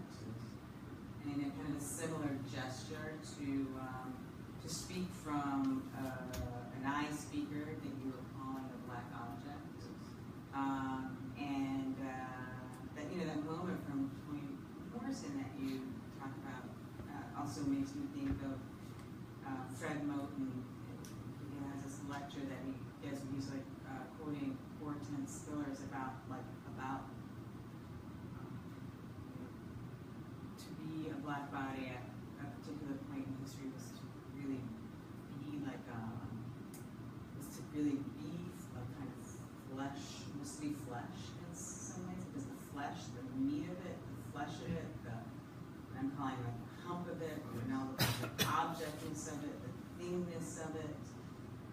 in a kind of a similar gesture to speak from an I speaker that you were calling a black object, and that that moment from Toni Morrison that you talk about also makes me think of Fred Moten. He has this lecture that he gives, and he's like quoting Hortense Spillers about to be a black body at a particular point in history was to really be like was to really be a kind of flesh, must be flesh in some ways, because the flesh, the meat of it, the flesh of it, I'm calling like the hump of it, or now the objectness of it, the thingness of it,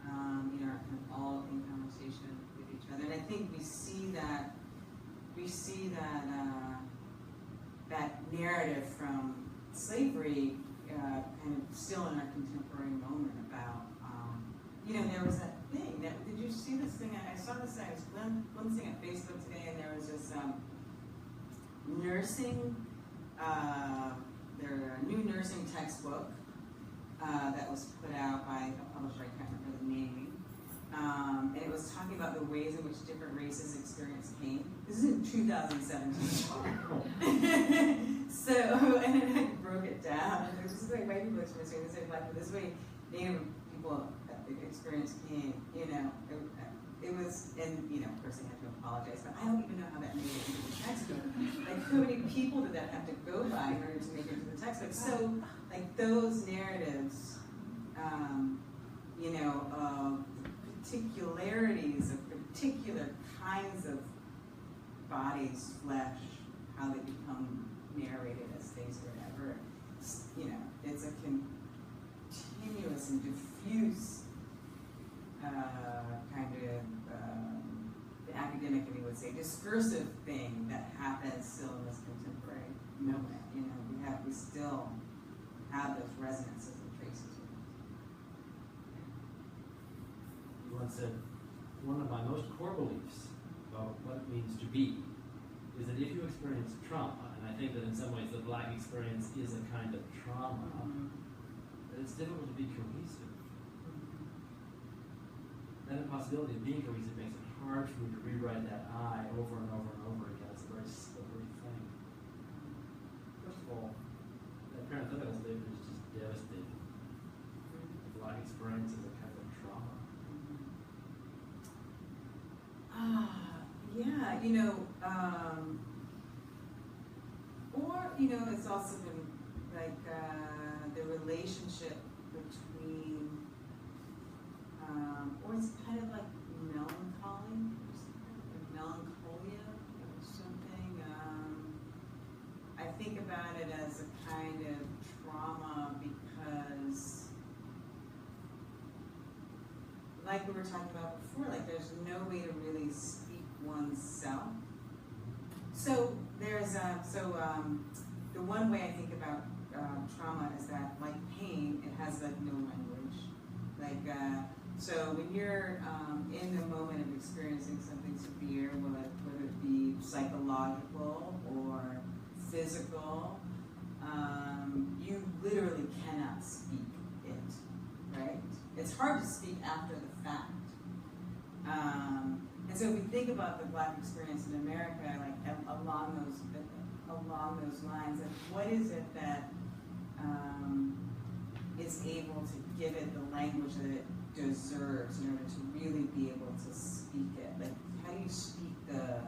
are kind of all in conversation with each other. And I think we see that that narrative from slavery kind of still in our contemporary moment about, there was that thing, did you see this thing? I saw this thing, I was glimpsing at Facebook today, and there was this nursing, a new nursing textbook that was put out by a publisher, I can't remember the name, and it was talking about the ways in which different races experience pain. This is in 2017. So, and I broke it down. It was just the way white people experience pain, this way black people, this way Native people experience pain. It was, and of course I had to apologize, but I don't even know how that made it into the textbook. Like, how many people did that have to go by in order to make it into the textbook? So, like, those narratives, particularities of particular kinds of bodies, flesh, how they become narrated as things or whatever, it's a continuous and diffuse kind of, the academic, would say, discursive thing that happens still in this contemporary moment. We still have those resonances and traces with it. You once said, one of my most core beliefs about what it means to be is that if you experience trauma, and I think that in some ways the black experience is a kind of trauma, that it's difficult to be cohesive. That impossibility of being cohesive makes it hard for me to rewrite that I over and over and over again. It's a very slippery thing. First of all, that parenthetical statement is just devastating. The black experience is a kind of trauma. Or, it's also been like the relationship between, or it's kind of like melancholy, or melancholia, or something. I think about it as a kind of trauma because, like we were talking about before, like there's no way to really speak oneself. So there's the one way I think about trauma is that, like pain, it has like no language. Like so when you're in the moment of experiencing something severe, whether it be psychological or physical, you literally cannot speak it, right? It's hard to speak after the fact. And so if we think about the black experience in America, like along those lines, like what is it that is able to give it the language that it deserves in order to really be able to speak it? Like, how do you speak the,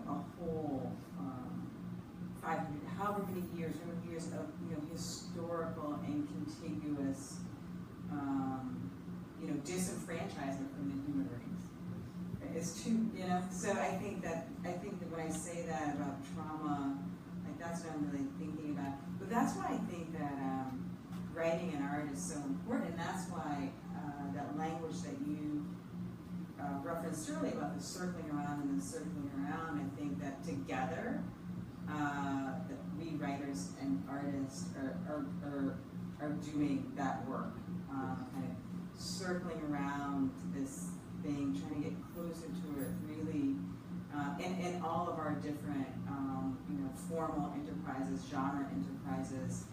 a whole 500, however many years of, historical and contiguous, disenfranchisement from the human race? It's too, so I think that when I say that about trauma, like that's what I'm really thinking about. But that's why I think that writing and art is so important. And that's why that language that you referenced earlier about the circling around and the circling around, I think that together, that we writers and artists are doing that work, kind of circling around this thing, trying to get closer to it, really and all of our different, formal enterprises, genre enterprises,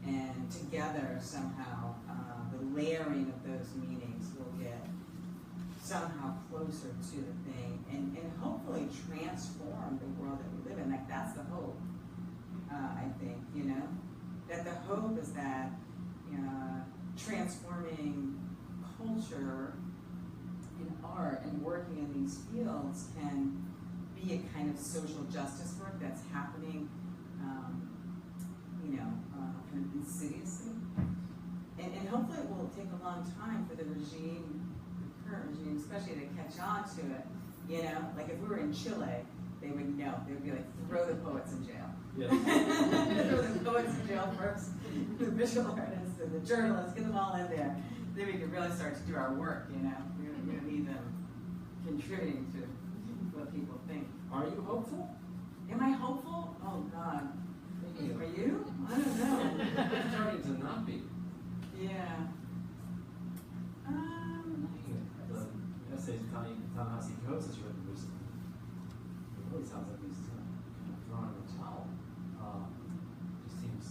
and together somehow the layering of those meanings will get somehow closer to the thing and hopefully transform the world that we live in. Like, that's the hope, I think, that the hope is that transforming culture and art and working in these fields can be a kind of social justice work that's happening, kind of insidiously. And hopefully it will take a long time for the regime, the current regime especially, to catch on to it. Like if we were in Chile, they would know. They would be like, throw the poets in jail. Yes. Throw the poets in jail first, the visual artists and the journalists, get them all in there. Then we can really start to do our work, We don't need them contributing to what people think. Are you hopeful? Am I hopeful? Oh God. Are you? I don't know. It's starting to not be. Yeah. The essays Ta-Nehisi Coates has written recently, it really sounds like he's kind of throwing in the towel. Just seems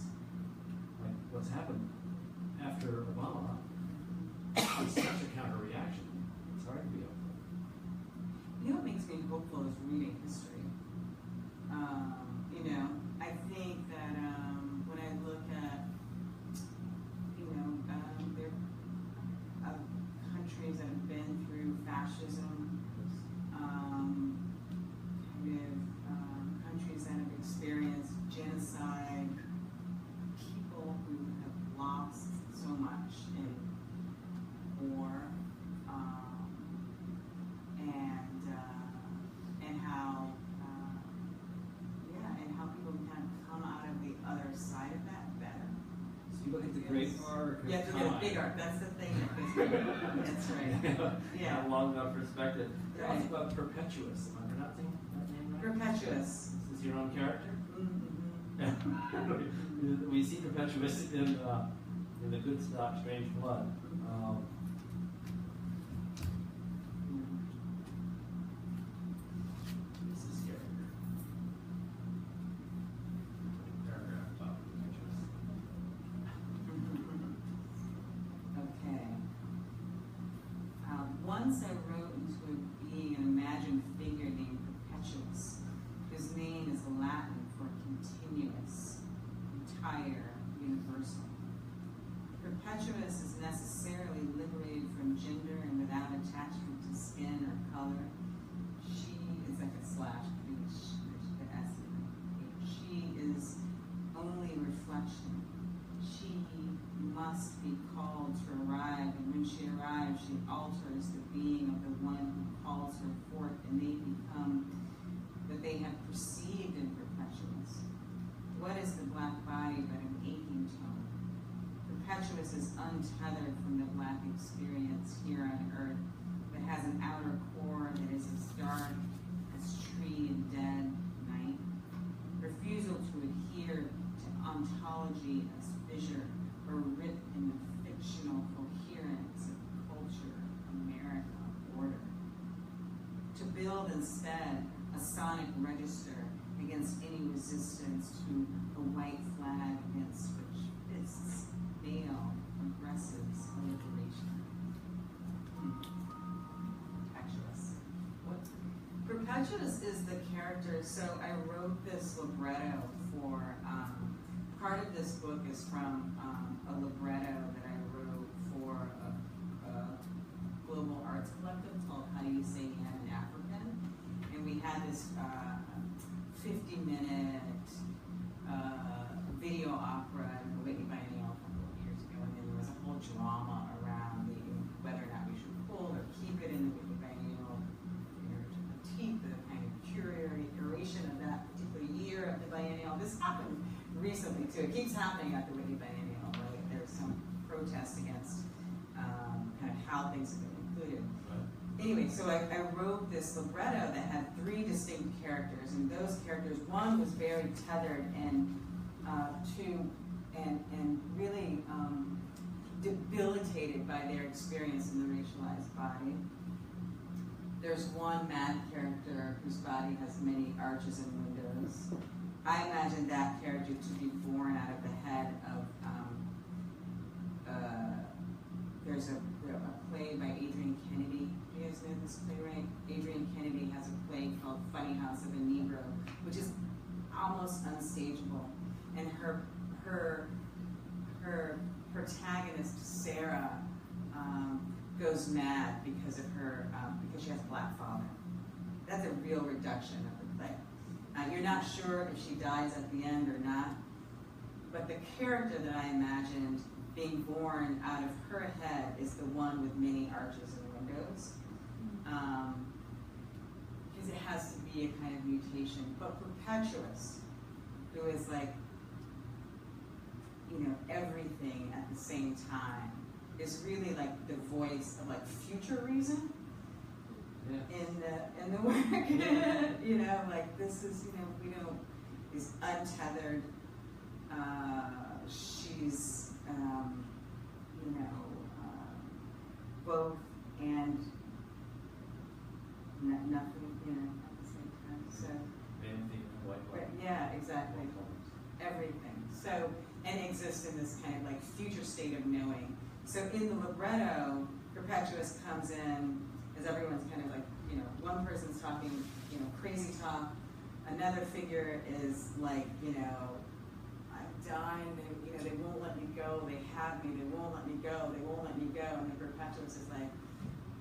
like what's happened after Obama is such a counter-reaction. It's hard to be hopeful. What makes me hopeful is reading history. I think that when I look at, there are countries that have been through fascism, countries that have experienced genocide, people who have lost so much in war, and how people kind of come out of the other side of that better. So you look at the great arc. Yeah, to get a big arc. That's the thing that gives me. That's right. Yeah. Not long enough perspective. Right. Talk about Perpetuous. Am I pronouncing that name right? Perpetuous. Is this your own character? Mm-hmm. We see Perpetuous in The Good Stop Strange Blood. This is character. Paragraph about Perpetuous. Okay. Once I wrote into a being an imagined figure named Perpetuous, whose name is Latin for continuous, entire, universal. Perpetuous is necessarily liberated from gender and without attachment to skin or color. She is like a slash, the S. She is only reflection. She must be called to arrive, and when she arrives, she alters the being of the one who calls her forth, and they become what they have perceived in Perpetuous. What is the black body but an aching tone? Perpetuous is untethered from the black experience here on earth, but has an outer core that is as dark as tree and dead night. Refusal to adhere to ontology as fissure or rip in the fictional coherence of culture, America, order. To build instead a sonic register against any resistance to the white flag against which fists nail progressives liberation. Perpetuous. What? Perpetuous is the character. So I wrote this libretto for, part of this book is from a libretto that I wrote for a global arts collective called How Do You Say Yam in African? And we had this 50-minute video opera in the Whitney Biennial a couple of years ago, and then there was a whole drama around whether or not we should pull or keep it in the Whitney Biennial, to critique the kind of curation of that particular year of the Biennial. This happened recently too. It keeps happening at the Whitney Biennial, right? There's some protest against kind of how things have been included. Anyway, so I wrote this libretto that had 3 distinct characters, and those characters, one was very tethered and really debilitated by their experience in the racialized body. there's one mad character whose body has many arches and windows. I imagine that character to be born out of the head of, there's a play by Adrian Kennedy. Do you guys know this playwright? Adrian Kennedy has a play called Funny House of a Negro, which is almost unstageable. And her protagonist, Sarah, goes mad because of her, because she has a black father. That's a real reduction of the play. You're not sure if she dies at the end or not, but the character that I imagined being born out of her head is the one with many arches and windows. Because it has to be a kind of mutation. But Perpetuous, who is like, you know, everything at the same time, is really like the voice of like future reason. Yeah. In the work. You know, like this is, you know, we don't, is untethered. She's you know, both and nothing, you know, at the same time. So yeah, exactly. Everything. So, and exists in this kind of like future state of knowing. So in the libretto, Perpetuous comes in as everyone's kind of like, you know, one person's talking, you know, crazy talk. Another figure is like, you know, I'm dying, they, you know, they won't let me go, they have me, they won't let me go, they won't let me go. And then Perpetuous is like,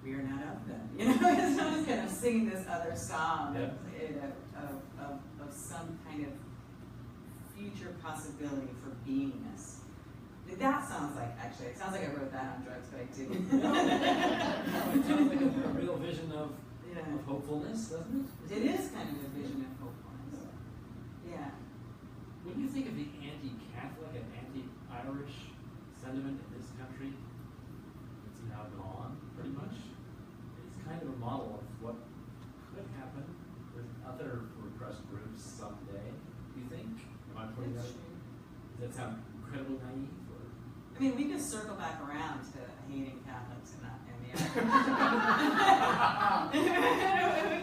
we are not of them. You know, it's almost kind of singing this other song of some kind of future possibility for beingness. That sounds like, actually, it sounds like I wrote that on drugs, but I didn't. No, it sounds like a real vision of hopefulness, doesn't it? It is kind of a vision of hopefulness. Yeah. When you think of the anti-Catholic and anti-Irish sentiment in this country, it's now gone, pretty much. It's kind of a model of what could happen with other repressed groups someday. Do you think? Am I putting that? Does that sound incredibly naive? Or? I mean, we could circle back around to hating Catholics and not the Who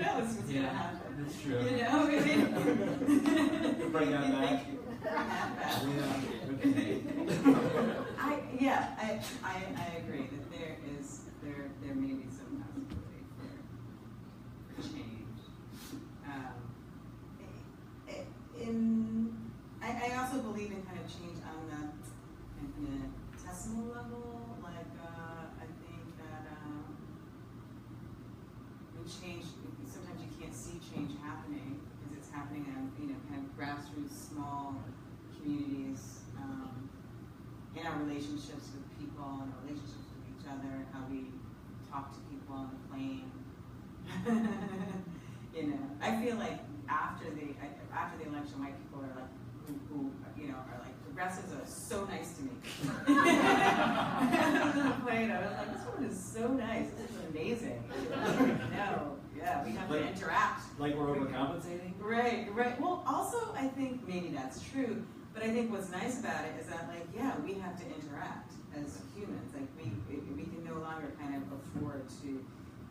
knows what's going to happen? That's true. You know, I mean, bring that back. Bring that back. Yeah. I agree that there may be some possibility for change. I also believe in kind of change on the infinitesimal level. Like I think that when change, sometimes you can't see change happening because it's happening in kind of grassroots, small communities, in our relationships with people and our relationships with each other, how we talk to people on the plane. You know, I feel like after the election, white people are like, who you know, are like, progressives are so nice to me. On the plane, I was like, this woman is so nice. This is amazing. No, yeah, we have to interact. Like we're overcompensating? Right. Well, also, I think maybe that's true, but I think what's nice about it is that, like, yeah, we have to interact as humans. Like, we can no longer kind of afford to,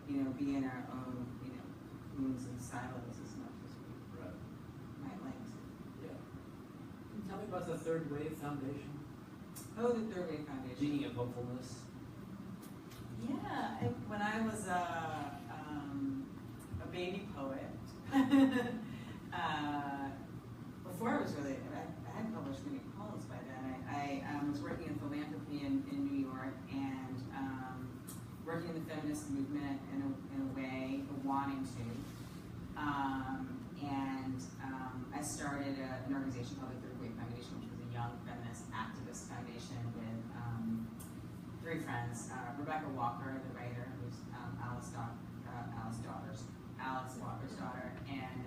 you know, be in our own, you know, cocoons and silos as much as we might like to. Yeah. Can you tell me about the Third Wave Foundation? Oh, the Third Wave Foundation. Speaking of hopefulness. Yeah, when I was a baby poet, before I was really, I hadn't published many poems by then. I was working in philanthropy in New York and working in the feminist movement in a way, wanting to. I started an organization called the Third Wave Foundation, which was a young feminist activist foundation with three friends. Rebecca Walker, the writer, who's Alice Walker's daughter, and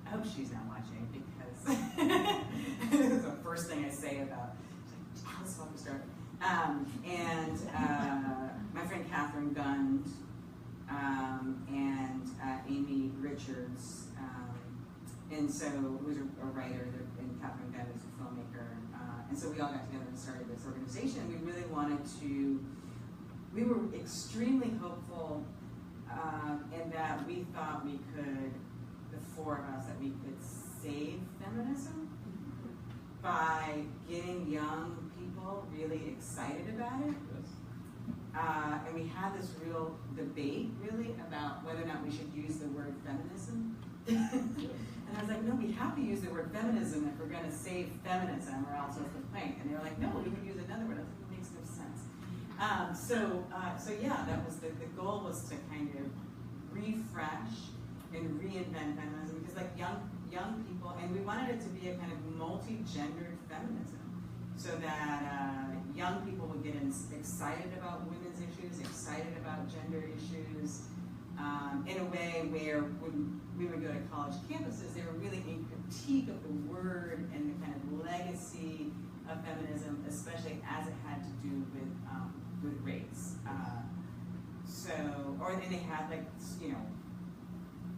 I hope she's not watching because this is the first thing I say about Alice Walker's daughter. And my friend Catherine Gund and Amy Richards, and so who was a writer, and Catherine Gund was a filmmaker, and so we all got together and started this organization. We really wanted to. We were extremely hopeful and that we thought we could, the four of us, that we could save feminism by getting young people really excited about it. Yes. And we had this real debate, really, about whether or not we should use the word feminism. And I was like, no, we have to use the word feminism if we're going to save feminism, or else it's the point. And they were like, no, we can use another word. I was like, it makes no sense. So yeah, that was the goal, was to kind of refresh and reinvent feminism, because like young people, and we wanted it to be a kind of multi-gendered feminism, so that young people would get excited about women's issues, excited about gender issues, in a way where when we would go to college campuses, they were really in critique of the word and the kind of legacy of feminism, especially as it had to do with race. And they had like,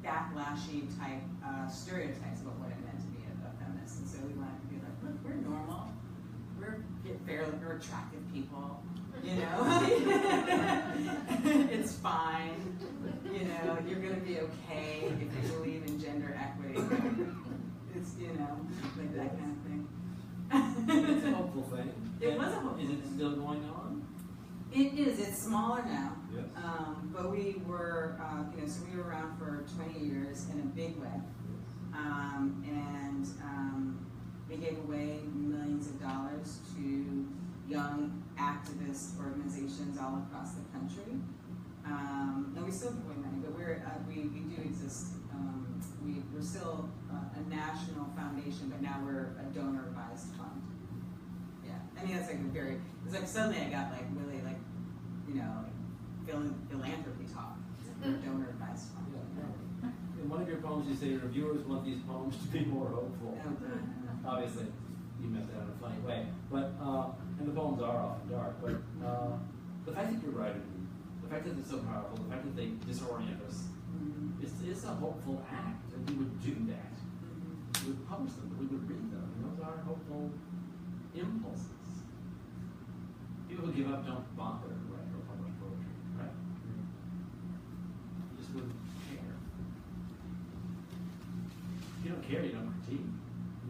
backlashy type stereotypes about what it meant to be a feminist. And so we wanted to be like, look, we're normal. We're attractive people, It's fine. You're gonna be okay if you believe in gender equity. It's, like that kind of thing. It's a hopeful thing. It was a hopeful thing. Is it still going on? It is. It's smaller now. Yes. But we were, so we were around for 20 years in a big way. We gave away millions of dollars to young activist organizations all across the country. And we still give away money, but we do exist. We're still a national foundation, but now we're a donor-advised fund. Yeah, I mean, that's like it's like suddenly I got like really like, philanthropy talk. We're a donor-advised fund. Yeah. In one of your poems, you say your reviewers want these poems to be more hopeful. Obviously, you meant that in a funny way. But and the poems are often dark. But the fact that you're writing them, the fact that they're so powerful, the fact that they disorient us, it's a hopeful act. And we would do that. We would publish them. We would read them. And those are hopeful impulses. People who give up don't bother to write or publish poetry, right? You just wouldn't care. If you don't care, you don't critique.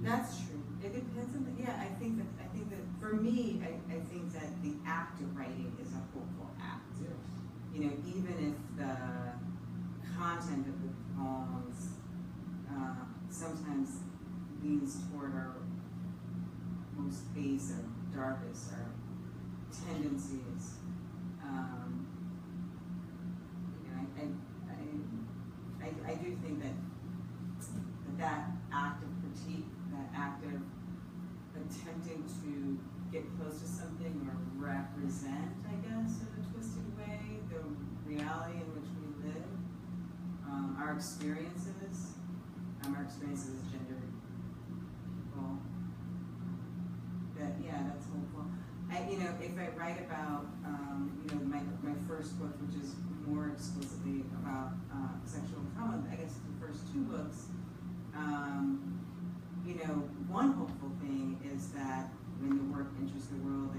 That's true. It depends on I think that for me, I think that the act of writing is a hopeful act. Yes. Even if the content of the poems sometimes leans toward our most base or darkest or tendencies. I do think that act of critique, that act of attempting to get close to something or represent, I guess, in a twisted way, the reality in which we live, our experiences as gender people. That's hopeful. If I write about, my first book, which is more explicitly about sexual trauma, I guess the first two books, one hopeful thing is that when the work enters the world,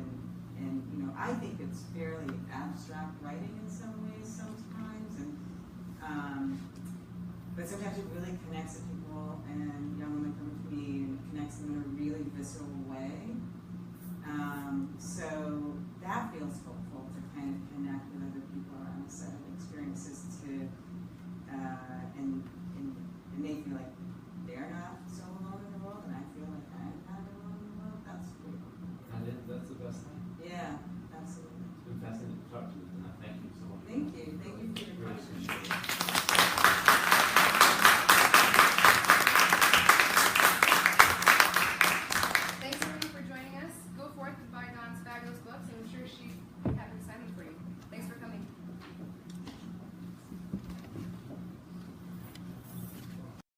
and I think it's fairly abstract writing in some ways sometimes, but sometimes it really connects with people, and young women come to me and it connects them in a really visceral way. So